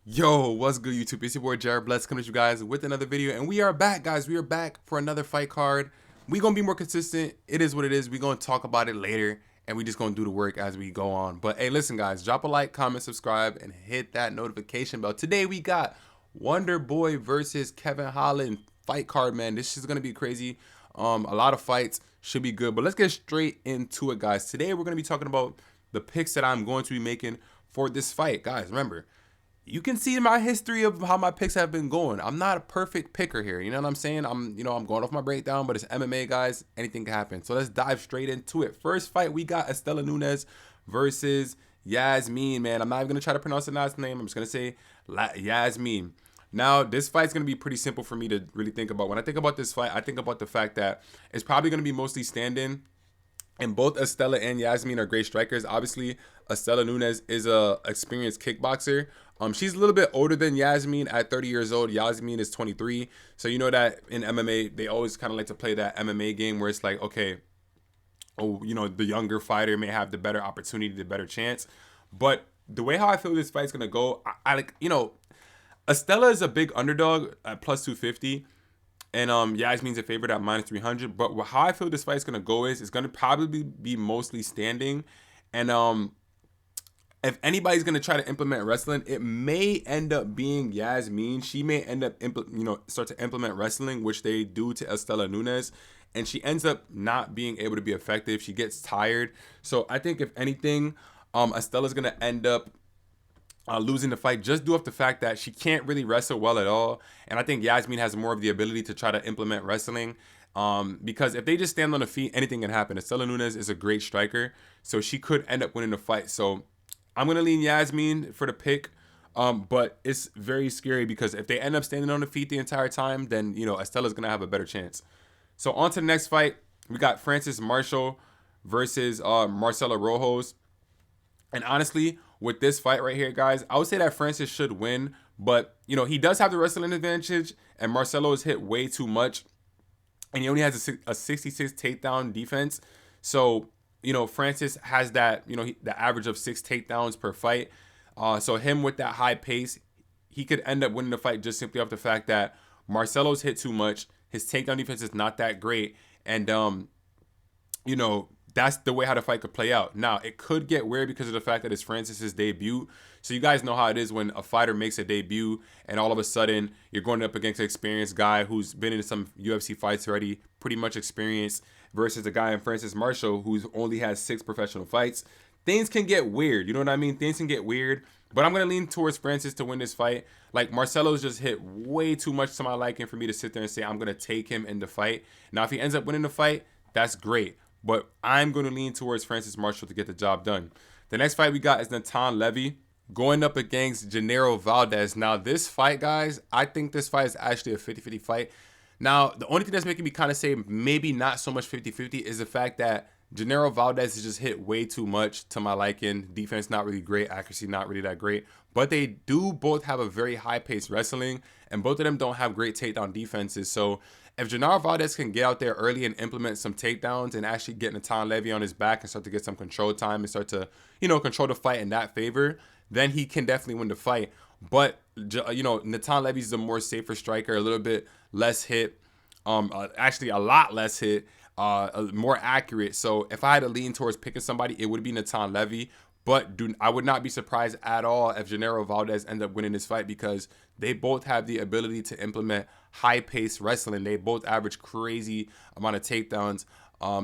Yo, what's good, YouTube? It's your boy Jared Bless coming to you guys with another video, and we are back, guys. We are back for another fight card. We gonna be more consistent. It is what it is. We gonna talk about it later, and we just gonna do the work as we go on. But hey, listen, guys, drop a like, comment, subscribe, and hit that notification bell. Today we got Wonder Boy versus Kevin Holland fight card, man. This is gonna be crazy. A lot of fights should be good, but let's get straight into it, guys. Today we're gonna be talking about the picks that I'm going to be making for this fight, guys. Remember, you can see my history of how my picks have been going. I'm not a perfect picker here. You know what I'm saying? I'm going off my breakdown, but it's MMA, guys. Anything can happen. So let's dive straight into it. First fight, we got Estela Nunes versus Yasmin, man. I'm not even going to try to pronounce the last name. I'm just going to say Yasmin. Now, this fight's going to be pretty simple for me to really think about. When I think about this fight, I think about the fact that it's probably going to be mostly standing. And both Estela and Yasmin are great strikers. Obviously, Estela Nunes is a experienced kickboxer. She's a little bit older than Yasmin at 30 years old. Yasmin is 23. So you know that in MMA, they always kind of like to play that MMA game where it's like, okay, oh, the younger fighter may have the better opportunity, the better chance. But the way how I feel this fight's gonna go, I like, Estela is a big underdog at plus 250. And Yasmin's a favorite at minus 300. But how I feel this fight's gonna go is it's gonna probably be mostly standing. And if anybody's gonna try to implement wrestling, it may end up being Yasmin. She may end up start to implement wrestling, which they do to Estela Nunes, and she ends up not being able to be effective. She gets tired. So I think if anything, Estela's gonna end up losing the fight just due off the fact that she can't really wrestle well at all. And I think Yasmin has more of the ability to try to implement wrestling. Because if they just stand on the feet, anything can happen. Estela Nunes is a great striker, so she could end up winning the fight. So I'm going to lean Yasmin for the pick. But it's very scary because if they end up standing on the feet the entire time, then, Estela's going to have a better chance. So on to the next fight. We got Francis Marshall versus Marcelo Rojos. And honestly, with this fight right here, guys, I would say that Francis should win. But, he does have the wrestling advantage, and Marcelo is hit way too much. And he only has a 66 takedown defense. So, Francis has that, the average of 6 takedowns per fight. So him with that high pace, he could end up winning the fight just simply off the fact that Marcelo's hit too much. His takedown defense is not that great. And, that's the way how the fight could play out. Now, it could get weird because of the fact that it's Francis's debut. So you guys know how it is when a fighter makes a debut and all of a sudden you're going up against an experienced guy who's been in some UFC fights already, pretty much experienced, versus a guy in Francis Marshall who's only has 6 professional fights. Things can get weird. You know what I mean? Things can get weird. But I'm going to lean towards Francis to win this fight. Like, Marcelo's just hit way too much to my liking for me to sit there and say I'm going to take him in the fight. Now, if he ends up winning the fight, that's great. But I'm going to lean towards Francis Marshall to get the job done. The next fight we got is Natan Levy going up against Gennaro Valdez. Now, this fight, guys, I think this fight is actually a 50-50 fight. Now, the only thing that's making me kind of say maybe not so much 50-50 is the fact that Gennaro Valdez has just hit way too much to my liking. Defense not really great, accuracy not really that great. But they do both have a very high-paced wrestling, and both of them don't have great takedown defenses. So if Gennaro Valdez can get out there early and implement some takedowns and actually get Natan Levy on his back and start to get some control time and start to, control the fight in that favor, then he can definitely win the fight. But, Natan Levy's a more safer striker, a little bit less hit, actually a lot less hit, more accurate. So if I had to lean towards picking somebody, it would be Natan Levy. But I would not be surprised at all if Gennaro Valdez ends up winning this fight because they both have the ability to implement high-paced wrestling. They both average crazy amount of takedowns.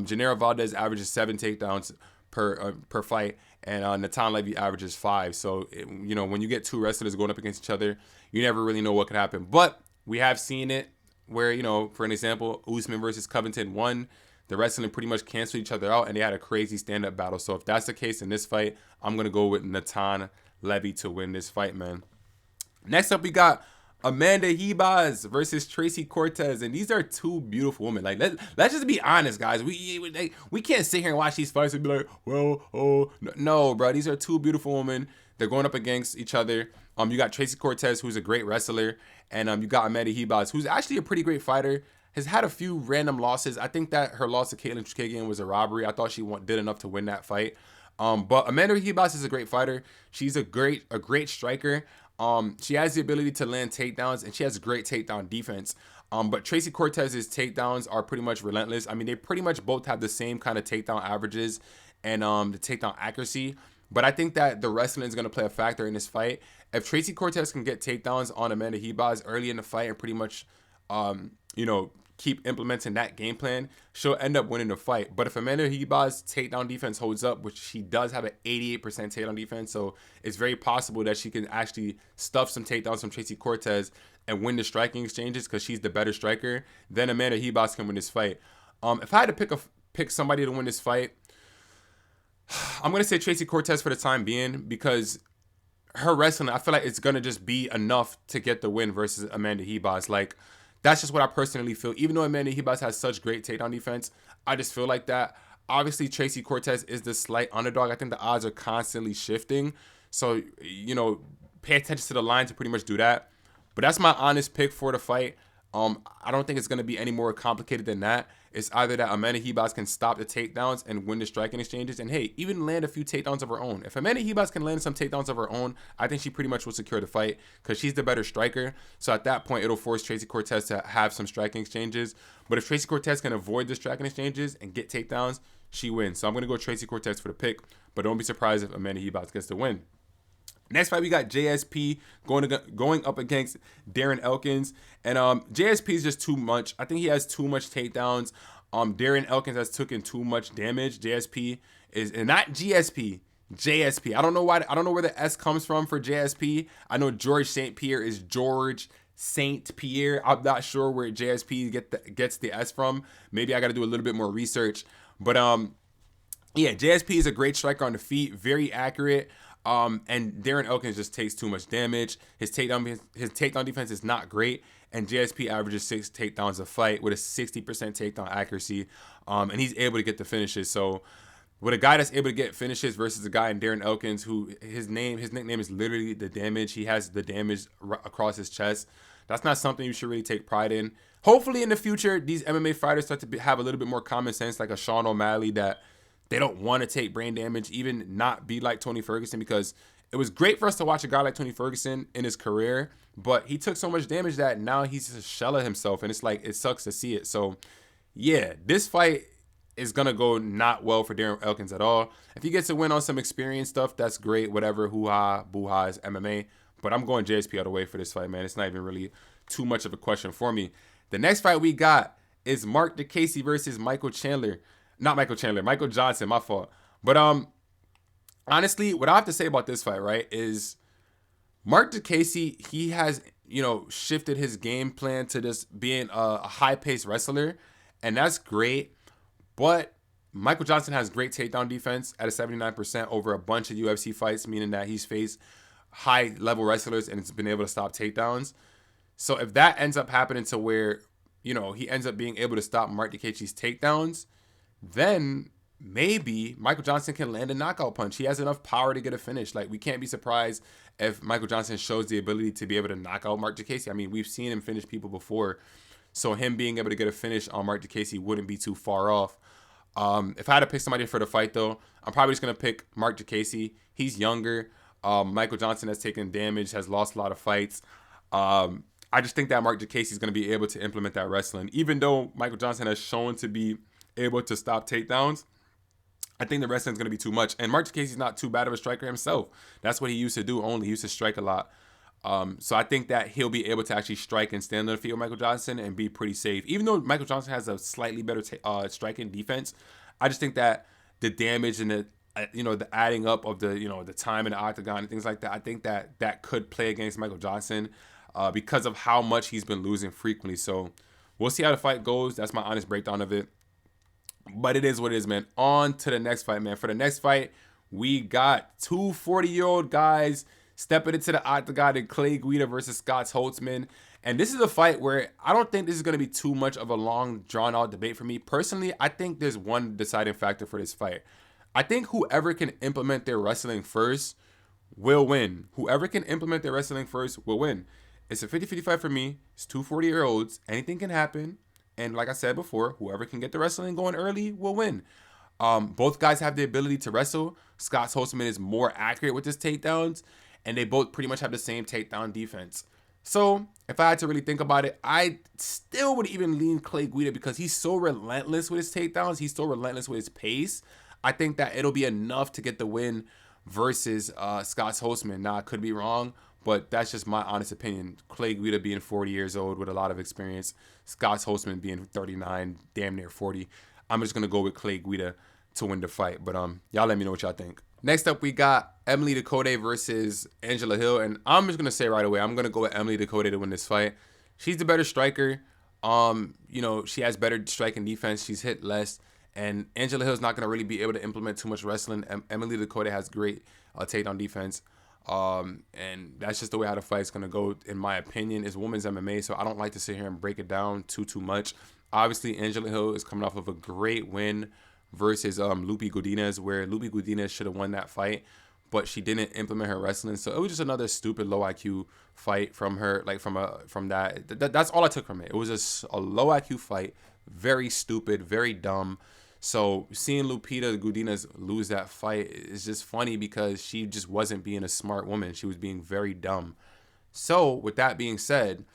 Gennaro Valdez averages 7 takedowns per fight, and Natan Levy averages 5. So, when you get two wrestlers going up against each other, you never really know what could happen. But we have seen it where, for an example, Usman versus Covington won. The wrestling pretty much canceled each other out, and they had a crazy stand-up battle. So if that's the case in this fight, I'm going to go with Natan Levy to win this fight, man. Next up, we got Amanda Ribas versus Tracy Cortez, and these are two beautiful women. Like, let's just be honest, guys. We can't sit here and watch these fights and be like, well, oh, no, bro. These are two beautiful women. They're going up against each other. You got Tracy Cortez, who's a great wrestler, and you got Amanda Ribas, who's actually a pretty great fighter. Has had a few random losses. I think that her loss to Caitlin Chikagian was a robbery. I thought she did enough to win that fight. But Amanda Ribas is a great fighter. She's a great striker. She has the ability to land takedowns, and she has great takedown defense. But Tracy Cortez's takedowns are pretty much relentless. I mean, they pretty much both have the same kind of takedown averages and the takedown accuracy. But I think that the wrestling is going to play a factor in this fight. If Tracy Cortez can get takedowns on Amanda Ribas early in the fight and pretty much, keep implementing that game plan, she'll end up winning the fight. But if Amanda Ribas' takedown defense holds up, which she does have an 88% takedown defense, so it's very possible that she can actually stuff some takedowns from Tracy Cortez and win the striking exchanges because she's the better striker, then Amanda Ribas can win this fight. If I had to pick somebody to win this fight, I'm going to say Tracy Cortez for the time being, because her wrestling, I feel like it's going to just be enough to get the win versus Amanda Ribas. Like, that's just what I personally feel. Even though Amanda Ribas has such great takedown defense, I just feel like that. Obviously, Tracy Cortez is the slight underdog. I think the odds are constantly shifting. So, pay attention to the line to pretty much do that. But that's my honest pick for the fight. I don't think it's going to be any more complicated than that. It's either that Amanda Ribas can stop the takedowns and win the striking exchanges, and hey, even land a few takedowns of her own. If Amanda Ribas can land some takedowns of her own, I think she pretty much will secure the fight because she's the better striker. So at that point, it'll force Tracy Cortez to have some striking exchanges. But if Tracy Cortez can avoid the striking exchanges and get takedowns, she wins. So I'm going to go Tracy Cortez for the pick, but don't be surprised if Amanda Ribas gets the win. Next fight, we got JSP going up against Darren Elkins. And JSP is just too much. I think he has too much takedowns. Darren Elkins has taken too much damage. JSP is, and not GSP, JSP. I don't know why. I don't know where the S comes from for JSP. I know George St. Pierre is George St. Pierre. I'm not sure where JSP gets the S from. Maybe I got to do a little bit more research. But yeah, JSP is a great striker on the feet, very accurate. And Darren Elkins just takes too much damage. His takedown defense is not great, and JSP averages 6 takedowns a fight with a 60% takedown accuracy. And he's able to get the finishes. So with a guy that's able to get finishes versus a guy in Darren Elkins who his nickname is literally the damage. He has the damage across his chest. That's not something you should really take pride in. Hopefully in the future, these MMA fighters start to have a little bit more common sense, like a Sean O'Malley, that they don't want to take brain damage, even not be like Tony Ferguson, because it was great for us to watch a guy like Tony Ferguson in his career, but he took so much damage that now he's a shell of himself, and it's like, it sucks to see it. So yeah, this fight is going to go not well for Darren Elkins at all. If he gets a win on some experience stuff, that's great, whatever, hoo-ha, boo-ha, is MMA, but I'm going JSP all the way for this fight, man. It's not even really too much of a question for me. The next fight we got is Mark DeCasey versus Michael Johnson, my fault. But honestly, what I have to say about this fight, right, is Mark DeCasey, he has, shifted his game plan to just being a high-paced wrestler, and that's great. But Michael Johnson has great takedown defense at a 79% over a bunch of UFC fights, meaning that he's faced high-level wrestlers and has been able to stop takedowns. So if that ends up happening to where, he ends up being able to stop Mark DeCasey's takedowns, then maybe Michael Johnson can land a knockout punch. He has enough power to get a finish. Like, we can't be surprised if Michael Johnson shows the ability to be able to knock out Mark DeCasey. I mean, we've seen him finish people before. So him being able to get a finish on Mark DeCasey wouldn't be too far off. If I had to pick somebody for the fight, though, I'm probably just going to pick Mark DeCasey. He's younger. Michael Johnson has taken damage, has lost a lot of fights. I just think that Mark DeCasey is going to be able to implement that wrestling. Even though Michael Johnson has shown to be able to stop takedowns, I think the wrestling is going to be too much. And Mark DeCasey is not too bad of a striker himself. That's what he used to do only. He used to strike a lot. So I think that he'll be able to actually strike and stand on the field, Michael Johnson, and be pretty safe. Even though Michael Johnson has a slightly better striking defense, I just think that the damage and the adding up of the time in the octagon and things like that, I think that could play against Michael Johnson because of how much he's been losing frequently. So we'll see how the fight goes. That's my honest breakdown of it. But it is what it is, man. On to the next fight, man. For the next fight, we got two 40-year-old guys stepping into the octagon in Clay Guida versus Scott Holtzman. And this is a fight where I don't think this is going to be too much of a long, drawn-out debate for me. Personally, I think there's one deciding factor for this fight. I think whoever can implement their wrestling first will win. Whoever can implement their wrestling first will win. It's a 50-50 fight for me. It's two 40-year-olds. Anything can happen. And like I said before, whoever can get the wrestling going early will win. Both guys have the ability to wrestle. Scott Holtzman is more accurate with his takedowns. and they both pretty much have the same takedown defense. So if I had to really think about it, I still would even lean Clay Guida because he's so relentless with his takedowns. He's so relentless with his pace. I think that it'll be enough to get the win versus Scott Holtzman. Now, I could be wrong, but that's just my honest opinion. Clay Guida being 40 years old with a lot of experience, Scott Holtzman being 39, damn near 40. I'm just going to go with Clay Guida to win the fight. But y'all let me know what y'all think. Next up, we got Emily Ducote versus Angela Hill. And I'm just going to say right away, I'm going to go with Emily Ducote to win this fight. She's the better striker. You know, she has better striking defense. She's hit less. And Angela Hill's not going to really be able to implement too much wrestling. Emily Ducote has great takedown defense. And that's just the way how the fight's going to go, in my opinion. It's women's MMA, so I don't like to sit here and break it down too much. Obviously, Angela Hill is coming off of a great win versus Lupi Godinez, where Lupi Godinez should have won that fight, but she didn't implement her wrestling. So it was just another stupid low IQ fight from her, like from that. That's all I took from it. It was just a low IQ fight, very stupid, very dumb. So seeing Lupita Godinez lose that fight is just funny because she just wasn't being a smart woman. She was being very dumb. So with that being said,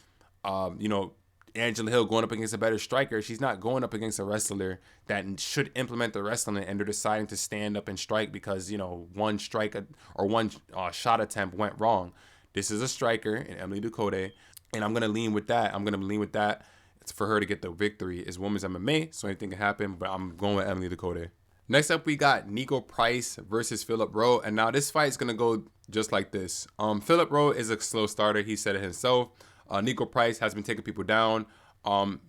you know, Angela Hill going up against a better striker, she's not going up against a wrestler that should implement the wrestling, and they're deciding to stand up and strike because, you know, one strike or one shot attempt went wrong. This is a striker in Emily Ducote, and I'm going to lean with that. It's for her to get the victory. It's women's MMA, so anything can happen, but I'm going with Emily Ducote. Next up, we got Nico Price versus Philip Rowe, and now this fight is going to go just like this. Philip Rowe is a slow starter. He said it himself. Nico Price has been taking people down.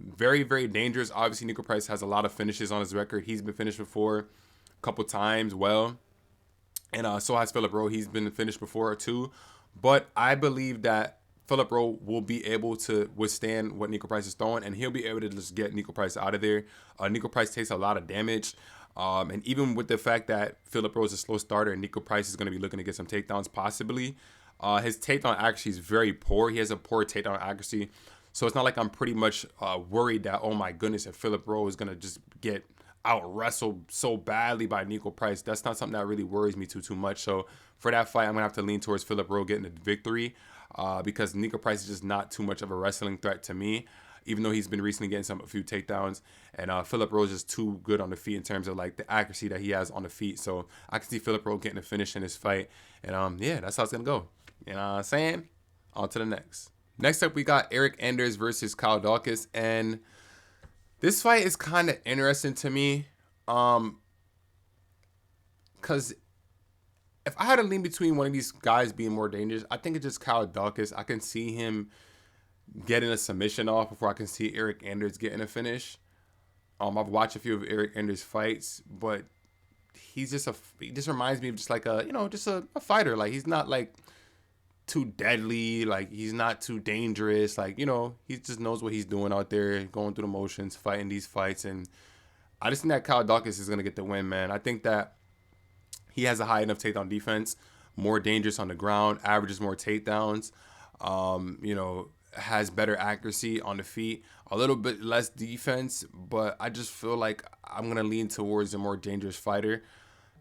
Very, very dangerous. Obviously, Nico Price has a lot of finishes on his record. He's been finished before a couple times well. And so has Philip Rowe. He's been finished before too. But I believe that Philip Rowe will be able to withstand what Nico Price is throwing, and he'll be able to just get Nico Price out of there. Nico Price takes a lot of damage. And even with the fact that Philip Rowe is a slow starter and Nico Price is going to be looking to get some takedowns possibly, his takedown accuracy is very poor. He has a poor takedown accuracy. So it's not like I'm pretty much worried that, oh my goodness, if Philip Rowe is going to just get out wrestled so badly by Nico Price. That's not something that really worries me too much. So for that fight, I'm going to have to lean towards Philip Rowe getting the victory because Nico Price is just not too much of a wrestling threat to me, even though he's been recently getting a few takedowns. And Philip Rowe is just too good on the feet in terms of like the accuracy that he has on the feet. So I can see Philip Rowe getting a finish in this fight. And yeah, that's how it's going to go. You know what I'm saying? On to the next. Next up, we got Eric Anders versus Kyle Dawkins. And this fight is kind of interesting to me. Because if I had to lean between one of these guys being more dangerous, I think it's just Kyle Dawkins. I can see him getting a submission off before I can see Eric Anders getting a finish. I've watched a few of Eric Anders' fights, but he just reminds me of just like a fighter. Like, he's not like too deadly, like he's not too dangerous, like, you know, he just knows what he's doing out there, going through the motions, fighting these fights. And I just think that Kyle Dawkins is going to get the win, man. I think that he has a high enough takedown defense, more dangerous on the ground, averages more takedowns, you know, has better accuracy on the feet, a little bit less defense, but I just feel like I'm going to lean towards a more dangerous fighter.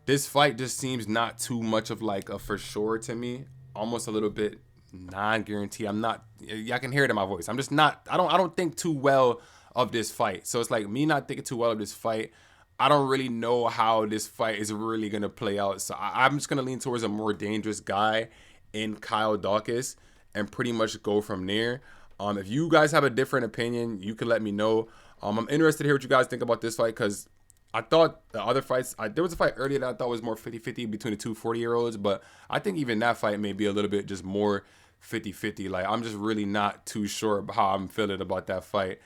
This fight just seems not too much of like a for sure to me. Almost a little bit non-guarantee. Y'all can hear it in my voice. I'm just not, I don't think too well of this fight. So it's like me not thinking too well of this fight. I don't really know how this fight is really going to play out. So I'm just going to lean towards a more dangerous guy in Kyle Dawkins and pretty much go from there. If you guys have a different opinion, you can let me know. I'm interested to hear what you guys think about this fight because I thought the other fights, there was a fight earlier that I thought was more 50-50 between the two 40-year-olds, but I think even that fight may be a little bit just more 50-50. Like, I'm just really not too sure about how I'm feeling about that fight.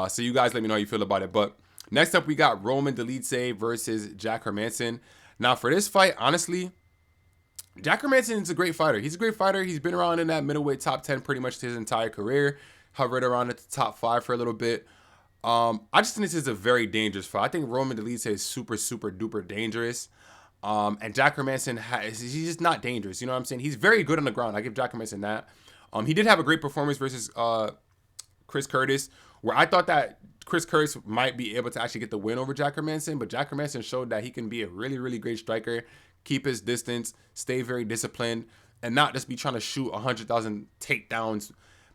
So you guys let me know how you feel about it. But next up, we got Roman Dolidze versus Jack Hermansson. Now, for this fight, honestly, Jack Hermansson is a great fighter. He's a great fighter. He's been around in that middleweight top 10 pretty much his entire career. Hovered around at the top 5 for a little bit. I just think this is a very dangerous fight. I think Roman Dolidze is super, super duper dangerous. And Jack Hermansson, he's just not dangerous. You know what I'm saying? He's very good on the ground. I give Jack Hermansson that. He did have a great performance versus Chris Curtis, where I thought that Chris Curtis might be able to actually get the win over Jack Hermansson, but Jack Hermansson showed that he can be a really, really great striker, keep his distance, stay very disciplined, and not just be trying to shoot 100,000 takedowns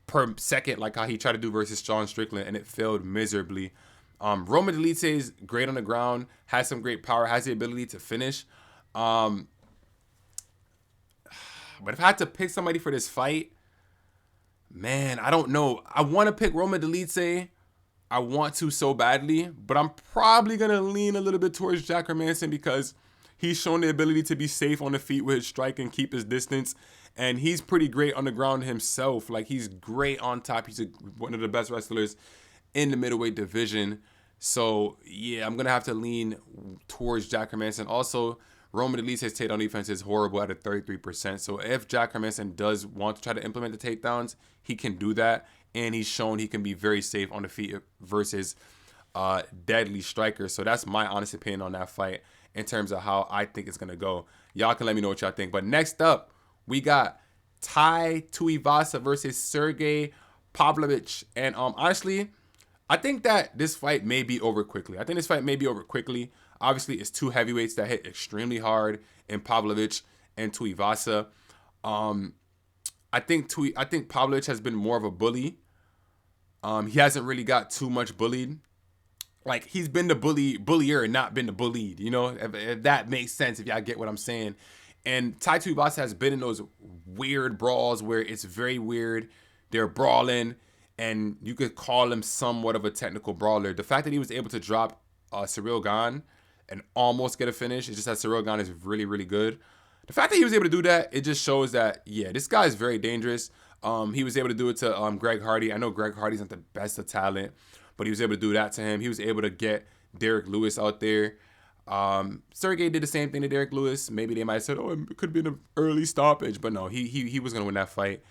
per second like how he tried to do versus Sean Strickland, and it failed miserably. Roman Dolidze is great on the ground, has some great power, has the ability to finish. But if I had to pick somebody for this fight, man, I don't know. I want to pick Roman Dolidze. I want to so badly, but I'm probably going to lean a little bit towards Jack Hermansson because he's shown the ability to be safe on the feet with his strike and keep his distance. And he's pretty great on the ground himself. Like, he's great on top. He's one of the best wrestlers in the middleweight division. So, yeah, I'm going to have to lean towards Jack Hermansson. Also, Roman Dolidze's takedown defense is horrible at a 33%. So if Jack Hermansson does want to try to implement the takedowns, he can do that. And he's shown he can be very safe on the feet versus deadly strikers. So that's my honest opinion on that fight in terms of how I think it's going to go. Y'all can let me know what y'all think. But next up, we got Tai Tuivasa versus Sergey Pavlovich. And honestly, I think that this fight may be over quickly. Obviously, it's two heavyweights that hit extremely hard in Pavlovich and Tuivasa. I think Pavlovich has been more of a bully. He hasn't really got too much bullied. Like, he's been the bullier and not been the bullied. You know, if that makes sense, if y'all get what I'm saying. And Tai Tuivasa has been in those weird brawls where it's very weird. They're brawling, and you could call him somewhat of a technical brawler. The fact that he was able to drop Cyril Gane and almost get a finish, it's just that Cyril Gane is really, really good. The fact that he was able to do that, it just shows that, yeah, this guy is very dangerous. He was able to do it to Greg Hardy. I know Greg Hardy's not the best of talent, but he was able to do that to him. He was able to get Derek Lewis out there. Sergey did the same thing to Derek Lewis. Maybe they might have said, oh, it could have been an early stoppage, but no, he was going to win that fight.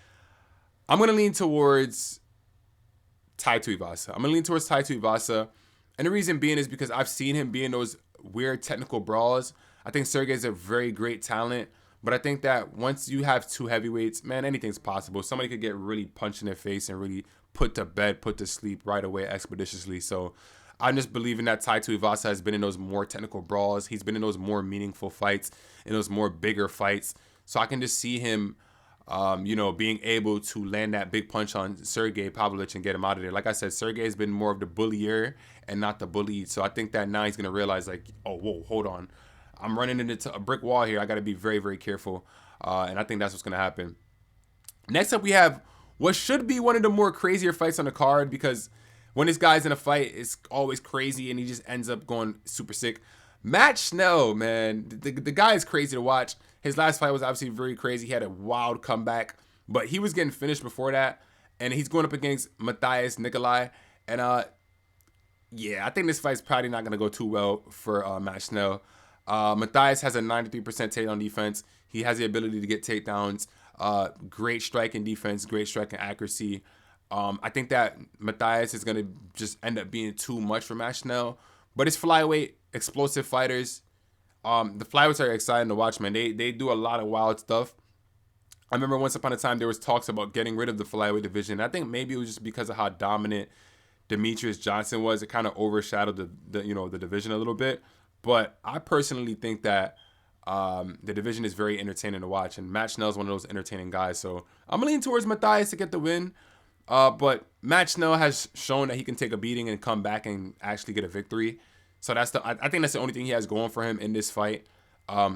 I'm going to lean towards Tai Tuivasa. And the reason being is because I've seen him be in those weird technical brawls. I think Sergey's a very great talent, but I think that once you have two heavyweights, man, anything's possible. Somebody could get really punched in their face and really put to bed, put to sleep right away expeditiously. So I'm just believing that Tai Tuivasa has been in those more technical brawls. He's been in those more meaningful fights, in those more bigger fights. So I can just see him, being able to land that big punch on Sergey Pavlovich and get him out of there. Like I said, Sergey has been more of the bullier and not the bullied. So I think that now he's going to realize, like, oh, whoa, hold on. I'm running into a brick wall here. I got to be very, very careful. And I think that's what's going to happen. Next up, we have what should be one of the more crazier fights on the card, because when this guy's in a fight, it's always crazy and he just ends up going super sick. Matt Schnell, man, the guy is crazy to watch. His last fight was obviously very crazy. He had a wild comeback, but he was getting finished before that. And he's going up against Matthias Nikolai. And yeah, I think this fight's probably not going to go too well for Matt Schnell. Matthias has a 93% takedown defense. He has the ability to get takedowns. Great striking defense, great striking accuracy. I think that Matthias is going to just end up being too much for Matt Schnell. But it's flyweight, explosive fighters. The flyweights are exciting to watch, man. They do a lot of wild stuff. I remember once upon a time there was talks about getting rid of the flyweight division. I think maybe it was just because of how dominant Demetrius Johnson was. It kind of overshadowed the division a little bit. But I personally think that the division is very entertaining to watch, and Matt Schnell is one of those entertaining guys. So I'm leaning towards Matthias to get the win. But Matt Schnell has shown that he can take a beating and come back and actually get a victory. So I think that's the only thing he has going for him in this fight.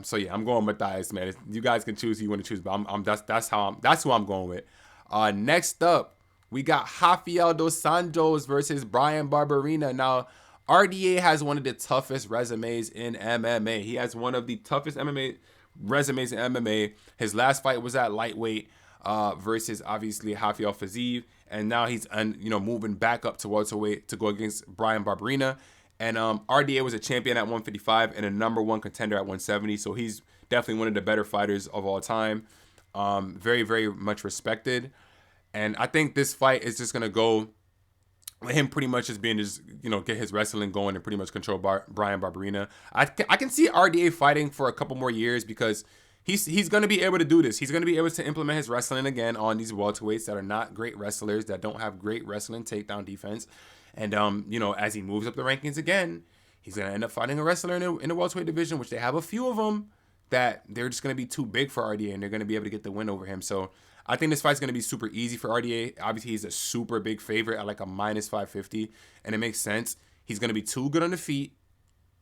So yeah, I'm going Matthias, man. You guys can choose who you want to choose, but that's who I'm going with. Next up, we got Rafael dos Anjos versus Brian Barberena. Now, RDA has one of the toughest resumes in MMA. He has one of the toughest MMA resumes in MMA. His last fight was at lightweight versus obviously Rafael Fiziev, and now he's moving back up to welterweight to go against Brian Barberena. And RDA was a champion at 155 and a #1 contender at 170. So he's definitely one of the better fighters of all time. Very, very much respected. And I think this fight is just going to go with him pretty much just being get his wrestling going and pretty much control Brian Barberena. I can see RDA fighting for a couple more years because he's going to be able to do this. He's going to be able to implement his wrestling again on these welterweights that are not great wrestlers, that don't have great wrestling takedown defense. And, as he moves up the rankings again, he's going to end up fighting a wrestler in the welterweight division, which they have a few of them. that they're just going to be too big for RDA and they're going to be able to get the win over him. So I think this fight's going to be super easy for RDA. Obviously, he's a super big favorite at like a minus 550, and it makes sense. He's going to be too good on the feet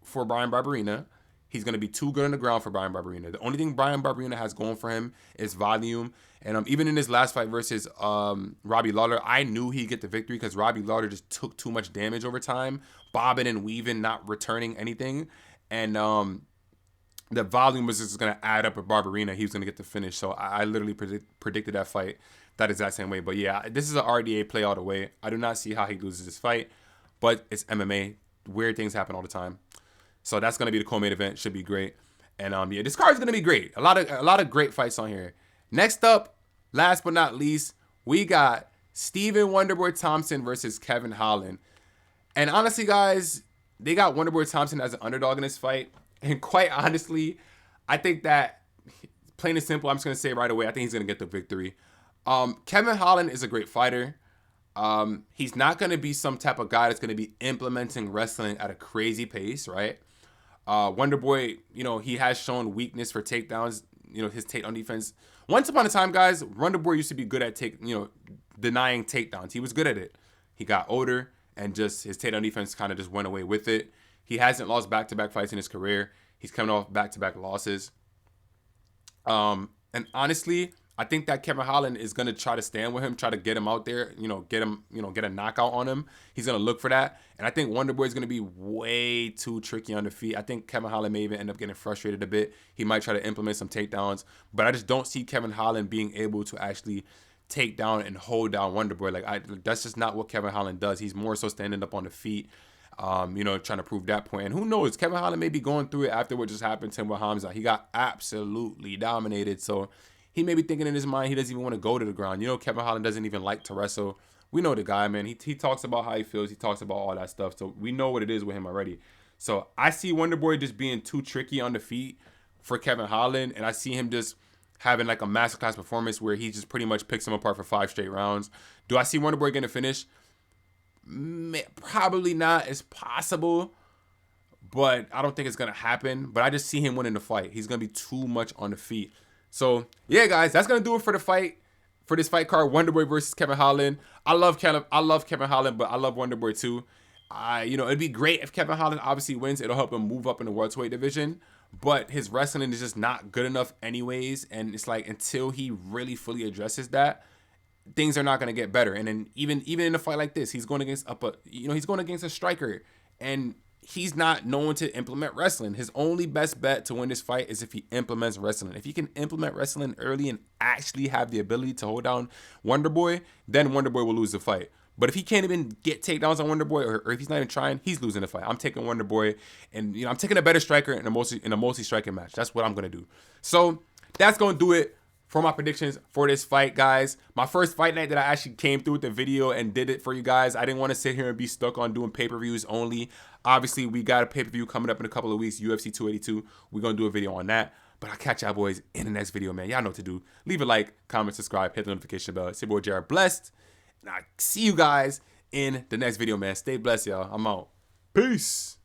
for Bryan Barberena. He's going to be too good on the ground for Bryan Barberena. The only thing Bryan Barberena has going for him is volume. And even in his last fight versus Robbie Lawler, I knew he'd get the victory because Robbie Lawler just took too much damage over time, bobbing and weaving, not returning anything. And the volume was just going to add up with Barberena. He was going to get the finish. So I literally predicted that fight that exact same way. But yeah, this is an RDA play all the way. I do not see how he loses this fight, but it's MMA. Weird things happen all the time. So that's going to be the co-main event. Should be great. And yeah, this card is going to be great. A lot of great fights on here. Next up, last but not least, we got Stephen Wonderboy Thompson versus Kevin Holland. And honestly, guys, they got Wonderboy Thompson as an underdog in this fight. And quite honestly, I think that, plain and simple, I'm just going to say right away, I think he's going to get the victory. Kevin Holland is a great fighter. He's not going to be some type of guy that's going to be implementing wrestling at a crazy pace, right? Wonderboy, you know, he has shown weakness for takedowns, you know, his takedown defense. Once upon a time, guys, Wonderboy used to be good at denying takedowns. He was good at it. He got older and just his takedown defense kind of just went away with it. He hasn't lost back-to-back fights in his career. He's coming off back-to-back losses. And honestly, I think that Kevin Holland is going to try to stand with him, try to get him out there, get a knockout on him. He's going to look for that. And I think Wonderboy is going to be way too tricky on the feet. I think Kevin Holland may even end up getting frustrated a bit. He might try to implement some takedowns, but I just don't see Kevin Holland being able to actually take down and hold down Wonderboy. That's just not what Kevin Holland does. He's more so standing up on the feet, trying to prove that point. And who knows, Kevin Holland may be going through it after what just happened to him with Hamza. He got absolutely dominated. So he may be thinking in his mind he doesn't even want to go to the ground. Kevin Holland doesn't even like to wrestle. We know the guy, man. He talks about how he feels. He talks about all that stuff. So we know what it is with him already. So I see Wonderboy just being too tricky on the feet for Kevin Holland. And I see him just having like a masterclass performance where he just pretty much picks him apart for 5 straight rounds. Do I see Wonderboy getting a finish? Probably not. It's possible, but I don't think it's going to happen. But I just see him winning the fight. He's going to be too much on the feet. So, yeah, guys, that's going to do it for the fight. For this fight card, Wonderboy versus Kevin Holland. I love Kevin Holland, but I love Wonderboy too. It'd be great if Kevin Holland obviously wins. It'll help him move up in the welterweight division. But his wrestling is just not good enough anyways. And it's like until he really fully addresses that, things are not going to get better. And then even in a fight like this, he's going against a striker, and he's not known to implement wrestling. His only best bet to win this fight is if he implements wrestling. If he can implement wrestling early and actually have the ability to hold down Wonderboy, then Wonderboy will lose the fight. But if he can't even get takedowns on Wonderboy, or if he's not even trying, he's losing the fight. I'm taking Wonderboy, and I'm taking a better striker in a multi-striking match. That's what I'm gonna do. So that's gonna do it for my predictions for this fight, guys. My first fight night that I actually came through with the video and did it for you guys. I didn't want to sit here and be stuck on doing pay-per-views only. Obviously, we got a pay-per-view coming up in a couple of weeks, UFC 282. We're gonna do a video on that. But I'll catch y'all boys in the next video, man. Y'all know what to do. Leave a like, comment, subscribe, hit the notification bell. It's your boy Jared Blessed. And I'll see you guys in the next video, man. Stay blessed, y'all. I'm out. Peace.